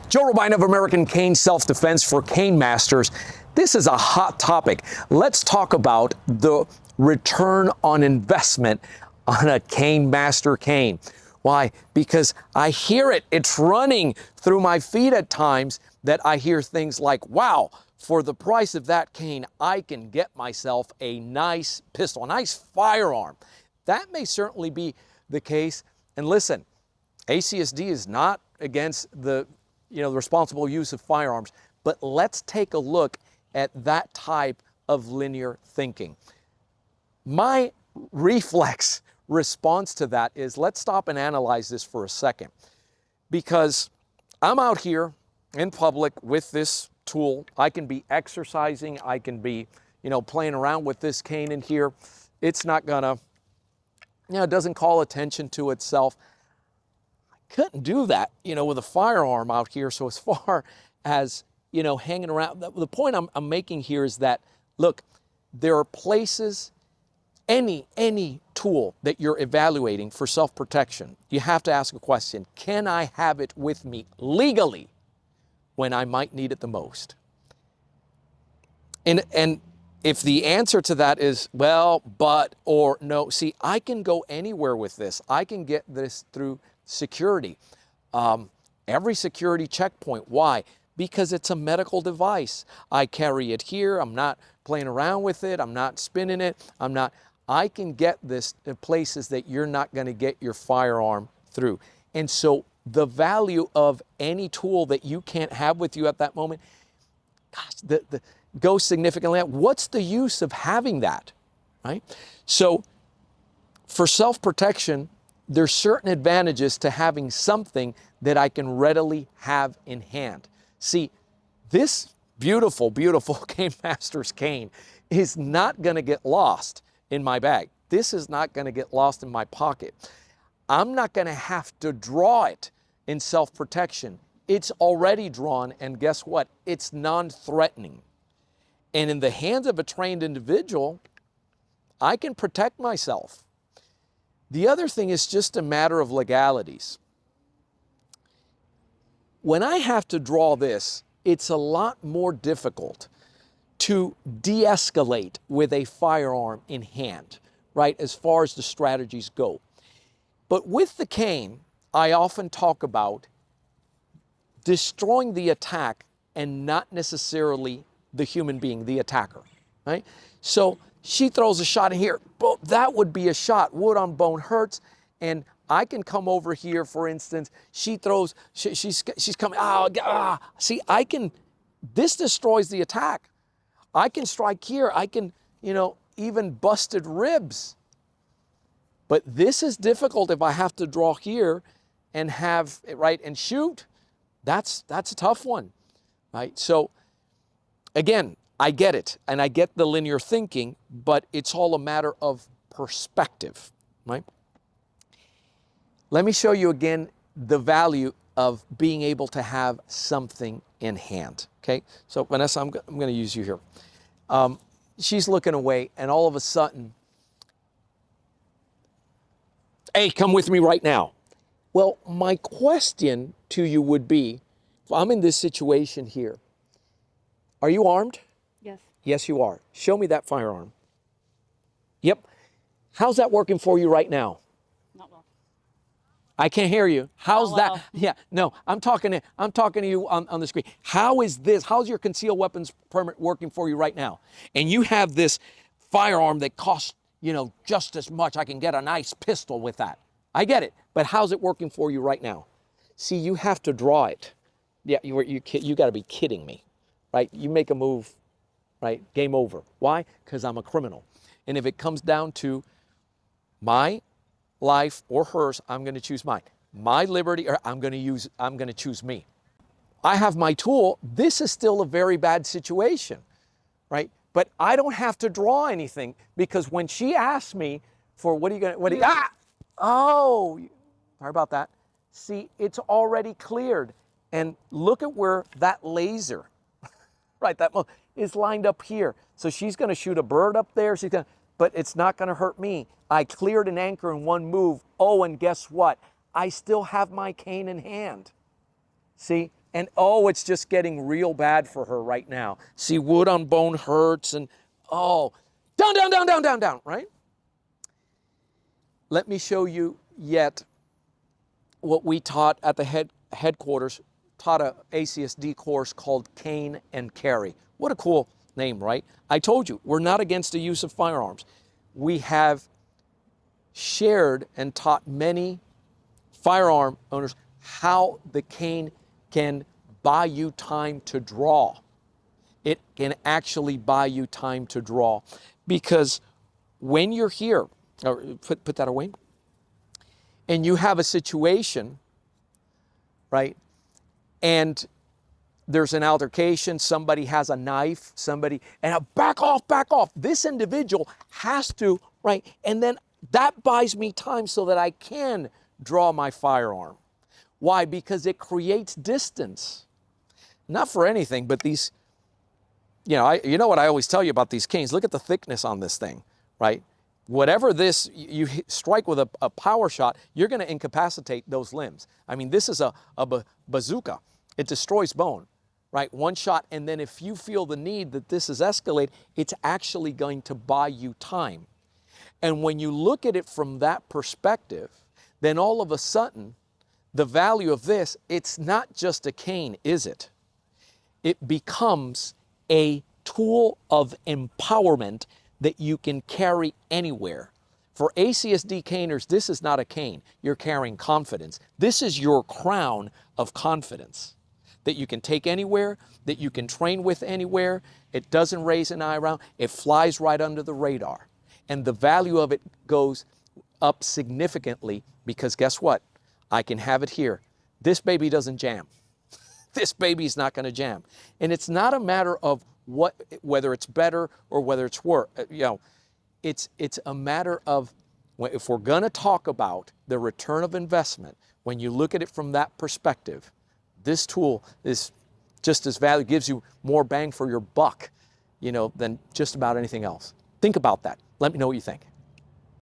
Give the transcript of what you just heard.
Joe Robina of American Cane Self-Defense for Cane Masters. This is a hot topic. Let's talk about the return on investment on a Cane Master cane. Why? Because I hear it. It's running through my feed at times that I hear things like, wow, for the price of that cane, I can get myself a nice pistol, a nice firearm. That may certainly be the case. And listen, ACSD is not against the responsible use of firearms, but let's take a look at that type of linear thinking. My reflex response to that is, let's stop and analyze this for a second, because I'm out here in public with this tool. I can be exercising, I can be, playing around with this cane in here. It's not gonna, it doesn't call attention to itself. Couldn't do that, with a firearm out here. So as far as, hanging around, the point I'm making here is that, look, there are places, any tool that you're evaluating for self-protection, you have to ask a question: can I have it with me legally when I might need it the most? And if the answer to that is, well, but, or no, see, I can go anywhere with this. I can get this through security. Every security checkpoint. Why? Because it's a medical device. I carry it here. I'm not playing around with it. I'm not spinning it. I can get this to places that you're not going to get your firearm through. And so the value of any tool that you can't have with you at that moment, gosh, goes significantly up. What's the use of having that, right? So for self-protection, there's certain advantages to having something that I can readily have in hand. See, this beautiful, beautiful Cane Master's cane is not going to get lost in my bag. This is not going to get lost in my pocket. I'm not going to have to draw it in self-protection. It's already drawn, and guess what? It's non-threatening. And in the hands of a trained individual, I can protect myself. The other thing is just a matter of legalities. When I have to draw this, it's a lot more difficult to de-escalate with a firearm in hand, right, as far as the strategies go. But with the cane, I often talk about destroying the attack and not necessarily the human being, the attacker, right? So she throws a shot in here, but that would be a shot. Wood on bone hurts, and I can come over here, for instance, she throws, she's coming, see, this destroys the attack. I can strike here, I can, even busted ribs. But this is difficult if I have to draw here and have, right, and shoot. That's a tough one, right? So again, I get it, and I get the linear thinking, but it's all a matter of perspective, right? Let me show you again the value of being able to have something in hand, okay? So Vanessa, I'm going to use you here. She's looking away, and all of a sudden, hey, come with me right now. Well, my question to you would be, if I'm in this situation here, are you armed? Yes. Yes, you are. Show me that firearm. Yep. How's that working for you right now? Not well. I can't hear you. How's Not well. that? Yeah, no, I'm talking to you on the screen. How's your concealed weapons permit working for you right now? And you have this firearm that costs, just as much. I can get a nice pistol with that. I get it, but how's it working for you right now? See, you have to draw it. Yeah, you got to be kidding me, right? You make a move, right? Game over. Why? Because I'm a criminal. And if it comes down to my life or hers, I'm going to choose mine. My liberty, or I'm going to choose me. I have my tool. This is still a very bad situation, right? But I don't have to draw anything, because when she asks me for oh, sorry about that. See, it's already cleared. And look at where that laser, right, that is lined up here. So she's going to shoot a bird up there. But it's not going to hurt me. I cleared an anchor in one move. Oh, and guess what? I still have my cane in hand. See, And oh, it's just getting real bad for her right now. See, wood on bone hurts, and oh, down, down, down, down, down, down, right? Let me show you yet what we taught at the headquarters, taught a ACSD course called Cane and Carry. What a cool name, right? I told you, we're not against the use of firearms. We have shared and taught many firearm owners how the cane can buy you time to draw. It can actually buy you time to draw, because when you're here, or put that away, and you have a situation, right, and there's an altercation, somebody has a knife, and back off, back off. This individual has to, right, and then that buys me time so that I can draw my firearm. Why? Because it creates distance. Not for anything, but these, you know what I always tell you about these canes, look at the thickness on this thing, right? Whatever this, you strike with a power shot, you're going to incapacitate those limbs. I mean, this is a bazooka. It destroys bone, right? One shot, and then if you feel the need that this is escalated, it's actually going to buy you time. And when you look at it from that perspective, then all of a sudden, the value of this, it's not just a cane, is it? It becomes a tool of empowerment that you can carry anywhere. For ACSD caners, this is not a cane. You're carrying confidence. This is your crown of confidence that you can take anywhere, that you can train with anywhere. It doesn't raise an eyebrow. It flies right under the radar. And the value of it goes up significantly, because guess what? I can have it here. This baby doesn't jam. This baby's not going to jam. And it's not a matter of whether it's better or whether it's worse. It's a matter of, if we're going to talk about the return of investment, when you look at it from that perspective, this tool is just as valuable, gives you more bang for your buck, than just about anything else. Think about that. Let me know what you think.